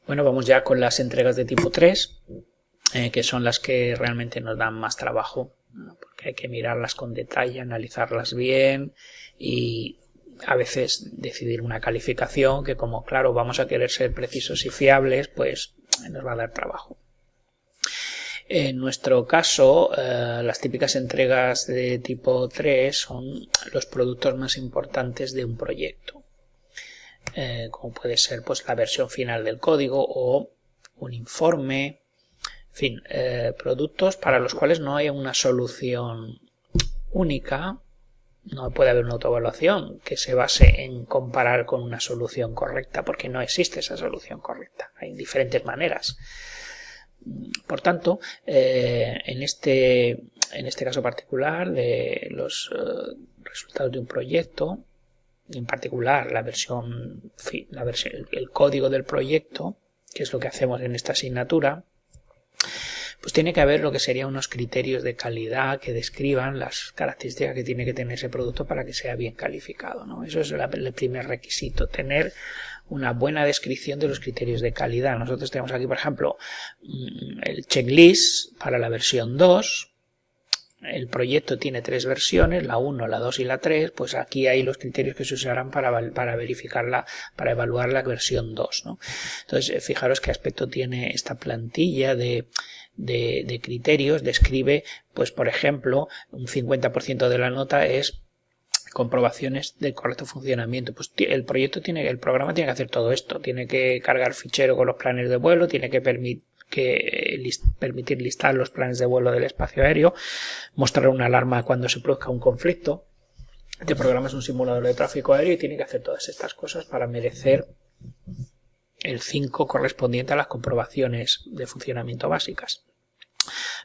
Bueno, vamos ya con las entregas de tipo 3, que son las que realmente nos dan más trabajo, ¿no? Porque hay que mirarlas con detalle, analizarlas bien y a veces decidir una calificación que, como claro vamos a querer ser precisos y fiables, pues nos va a dar trabajo. En nuestro caso, las típicas entregas de tipo 3 son los productos más importantes de un proyecto, como puede ser pues la versión final del código o un informe, en fin, productos para los cuales no hay una solución única. No puede haber una autoevaluación que se base en comparar con una solución correcta, porque no existe esa solución correcta. Hay diferentes maneras. Por tanto, en este caso particular de los resultados de un proyecto, en particular el código del proyecto, que es lo que hacemos en esta asignatura, pues tiene que haber lo que serían unos criterios de calidad que describan las características que tiene que tener ese producto para que sea bien calificado, ¿no? Eso es el primer requisito, tener una buena descripción de los criterios de calidad. Nosotros tenemos aquí, por ejemplo, el checklist para la versión 2. El proyecto tiene 3 versiones, la 1, la 2 y la 3, pues aquí hay los criterios que se usarán para verificarla, para evaluar la versión 2, ¿no? Entonces, fijaros qué aspecto tiene esta plantilla de criterios. Describe, pues por ejemplo, un 50% de la nota es comprobaciones de correcto funcionamiento. Pues el programa tiene que hacer todo esto, tiene que cargar fichero con los planes de vuelo, tiene que permitir listar los planes de vuelo del espacio aéreo, mostrar una alarma cuando se produzca un conflicto. Este programa es un simulador de tráfico aéreo y tiene que hacer todas estas cosas para merecer el 5 correspondiente a las comprobaciones de funcionamiento básicas.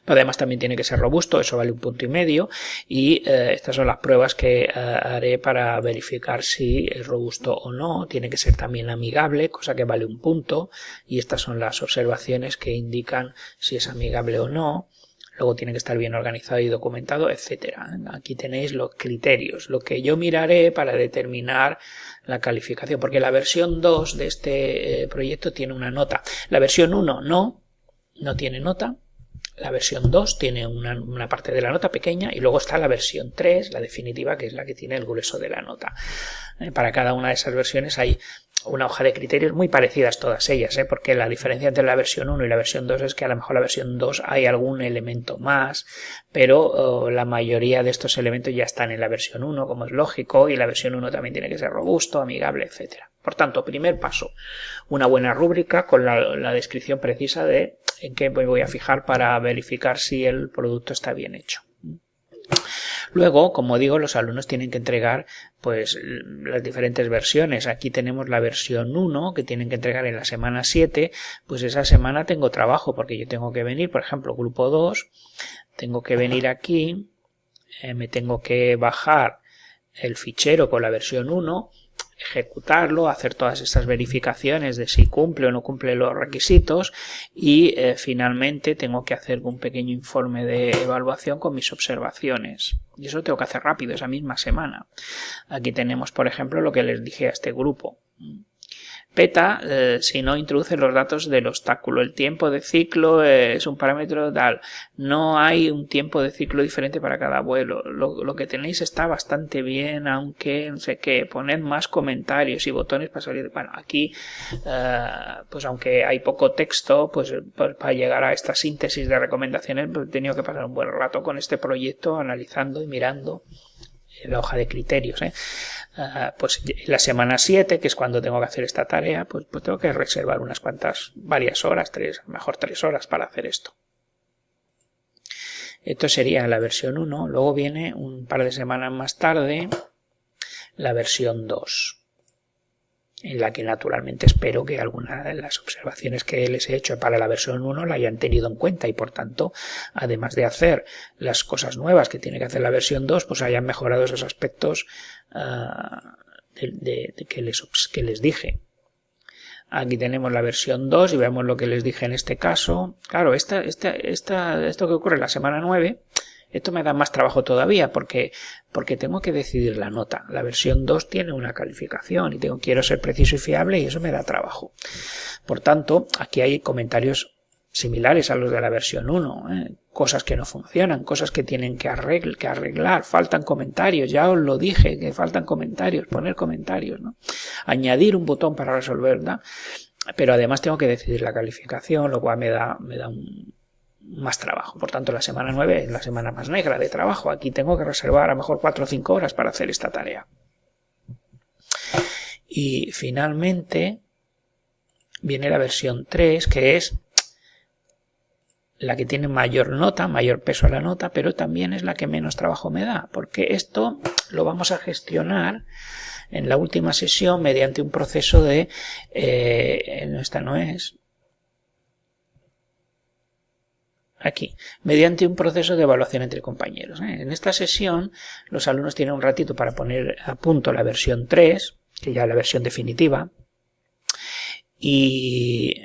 Pero además también tiene que ser robusto, eso vale 1,5 puntos, y estas son las pruebas que haré para verificar si es robusto o no. Tiene que ser también amigable, cosa que vale 1 punto, y estas son las observaciones que indican si es amigable o no. Luego tiene que estar bien organizado y documentado, etcétera. Aquí tenéis los criterios, lo que yo miraré para determinar la calificación, porque la versión 2 de este proyecto tiene una nota. La versión 1 no tiene nota. La versión 2 tiene una parte de la nota pequeña y luego está la versión 3, la definitiva, que es la que tiene el grueso de la nota. Para cada una de esas versiones hay una hoja de criterios muy parecidas todas ellas, porque la diferencia entre la versión 1 y la versión 2 es que a lo mejor la versión 2 hay algún elemento más, pero la mayoría de estos elementos ya están en la versión 1, como es lógico, y la versión 1 también tiene que ser robusto, amigable, etcétera. Por tanto, primer paso, una buena rúbrica con la descripción precisa de en qué me voy a fijar para verificar si el producto está bien hecho. Luego, como digo, los alumnos tienen que entregar pues las diferentes versiones. Aquí tenemos la versión 1 que tienen que entregar en la semana 7. Pues esa semana tengo trabajo porque yo tengo que venir, por ejemplo, grupo 2, tengo que venir aquí, me tengo que bajar el fichero con la versión 1, ejecutarlo, hacer todas estas verificaciones de si cumple o no cumple los requisitos y finalmente tengo que hacer un pequeño informe de evaluación con mis observaciones. Y eso lo tengo que hacer rápido, esa misma semana. Aquí tenemos, por ejemplo, lo que les dije a este grupo. PETA, si no introduce los datos del obstáculo. El tiempo de ciclo es un parámetro tal. No hay un tiempo de ciclo diferente para cada vuelo. Lo que tenéis está bastante bien, aunque no sé qué. Poned más comentarios y botones para salir. Bueno, aquí, pues aunque hay poco texto, pues para llegar a esta síntesis de recomendaciones, pues he tenido que pasar un buen rato con este proyecto, analizando y mirando la hoja de criterios, pues la semana 7, que es cuando tengo que hacer esta tarea, pues tengo que reservar varias horas, mejor 3 horas para hacer esto. Esto sería la versión 1, luego viene un par de semanas más tarde la versión 2, en la que naturalmente espero que alguna de las observaciones que les he hecho para la versión 1 la hayan tenido en cuenta y por tanto, además de hacer las cosas nuevas que tiene que hacer la versión 2, pues hayan mejorado esos aspectos que les dije. Aquí tenemos la versión 2 y vemos lo que les dije en este caso. Claro, esto que ocurre en la semana 9, esto me da más trabajo todavía porque tengo que decidir la nota. La versión 2 tiene una calificación y quiero ser preciso y fiable y eso me da trabajo. Por tanto, aquí hay comentarios similares a los de la versión 1, cosas que no funcionan, cosas que tienen que arreglar, faltan comentarios, ya os lo dije, que faltan comentarios, poner comentarios, ¿no? Añadir un botón para resolver, ¿no? Pero además tengo que decidir la calificación, lo cual me da más trabajo. Por tanto, la semana 9 es la semana más negra de trabajo. Aquí tengo que reservar a lo mejor 4 o 5 horas para hacer esta tarea. Y finalmente viene la versión 3, que es la que tiene mayor nota, mayor peso a la nota, pero también es la que menos trabajo me da, porque esto lo vamos a gestionar en la última sesión mediante un proceso de... esta no es... Aquí, mediante un proceso de evaluación entre compañeros. En esta sesión los alumnos tienen un ratito para poner a punto la versión 3, que ya es la versión definitiva, y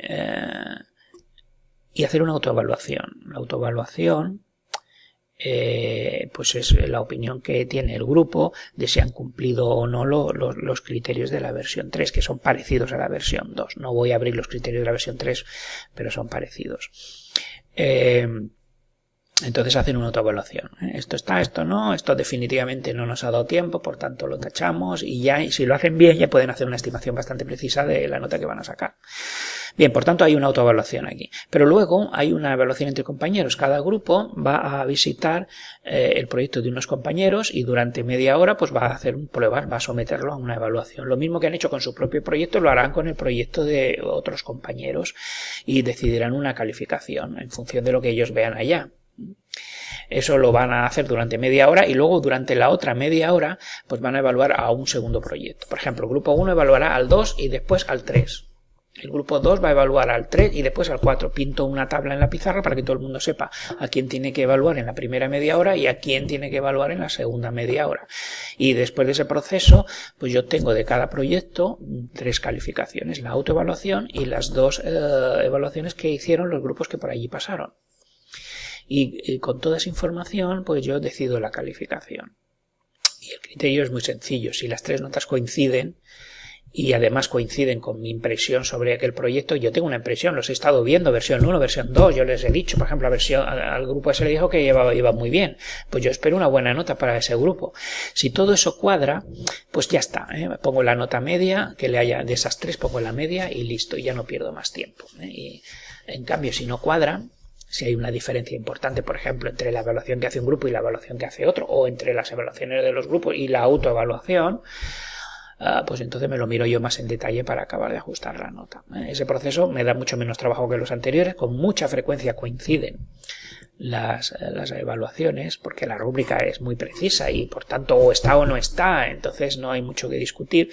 hacer una autoevaluación. La autoevaluación pues es la opinión que tiene el grupo de si han cumplido o no los criterios de la versión 3, que son parecidos a la versión 2. No voy a abrir los criterios de la versión 3, pero son parecidos. Entonces hacen una autoevaluación. Esto está, esto no, esto definitivamente no nos ha dado tiempo, por tanto lo tachamos, y ya, si lo hacen bien, ya pueden hacer una estimación bastante precisa de la nota que van a sacar. Bien, por tanto hay una autoevaluación aquí. Pero luego hay una evaluación entre compañeros. Cada grupo va a visitar el proyecto de unos compañeros y durante media hora pues va a hacer pruebas, va a someterlo a una evaluación. Lo mismo que han hecho con su propio proyecto lo harán con el proyecto de otros compañeros y decidirán una calificación en función de lo que ellos vean allá. Eso lo van a hacer durante media hora y luego durante la otra media hora pues van a evaluar a un segundo proyecto. Por ejemplo, el grupo 1 evaluará al 2 y después al 3. El grupo 2 va a evaluar al 3 y después al 4. Pinto una tabla en la pizarra para que todo el mundo sepa a quién tiene que evaluar en la primera media hora y a quién tiene que evaluar en la segunda media hora. Y después de ese proceso, pues yo tengo de cada proyecto 3 calificaciones, la autoevaluación y las 2 evaluaciones que hicieron los grupos que por allí pasaron. Y con toda esa información, pues yo decido la calificación. Y el criterio es muy sencillo. Si las 3 notas coinciden, y además coinciden con mi impresión sobre aquel proyecto, yo tengo una impresión, los he estado viendo, versión 1, versión 2, yo les he dicho, por ejemplo, al grupo ese le dijo que iba muy bien, pues yo espero una buena nota para ese grupo. Si todo eso cuadra, pues ya está, pongo la nota media, que le haya de esas 3, pongo la media y listo, y ya no pierdo más tiempo. Y en cambio, si no cuadran, si hay una diferencia importante, por ejemplo, entre la evaluación que hace un grupo y la evaluación que hace otro, o entre las evaluaciones de los grupos y la autoevaluación, pues entonces me lo miro yo más en detalle para acabar de ajustar la nota. Ese proceso me da mucho menos trabajo que los anteriores, con mucha frecuencia coinciden las evaluaciones, porque la rúbrica es muy precisa y por tanto o está o no está, entonces no hay mucho que discutir,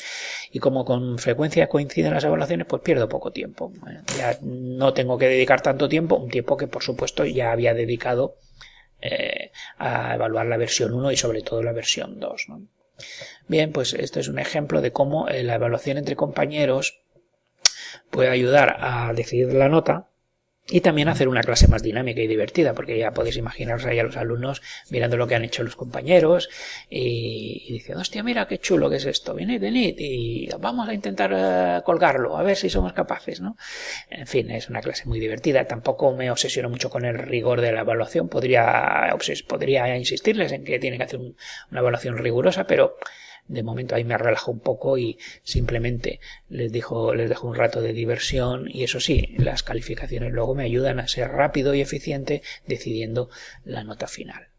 y como con frecuencia coinciden las evaluaciones, pues pierdo poco tiempo. Ya no tengo que dedicar tanto tiempo, un tiempo que por supuesto ya había dedicado a evaluar la versión 1 y sobre todo la versión 2, ¿no? Bien, pues esto es un ejemplo de cómo la evaluación entre compañeros puede ayudar a decidir la nota y también hacer una clase más dinámica y divertida, porque ya podéis imaginaros ahí a los alumnos mirando lo que han hecho los compañeros y diciendo, hostia, mira qué chulo que es esto, venid y vamos a intentar colgarlo, a ver si somos capaces, ¿no? En fin, es una clase muy divertida. Tampoco me obsesiono mucho con el rigor de la evaluación, podría insistirles en que tienen que hacer una evaluación rigurosa, pero de momento ahí me relajo un poco y simplemente les dejo un rato de diversión, y eso sí, las calificaciones luego me ayudan a ser rápido y eficiente decidiendo la nota final.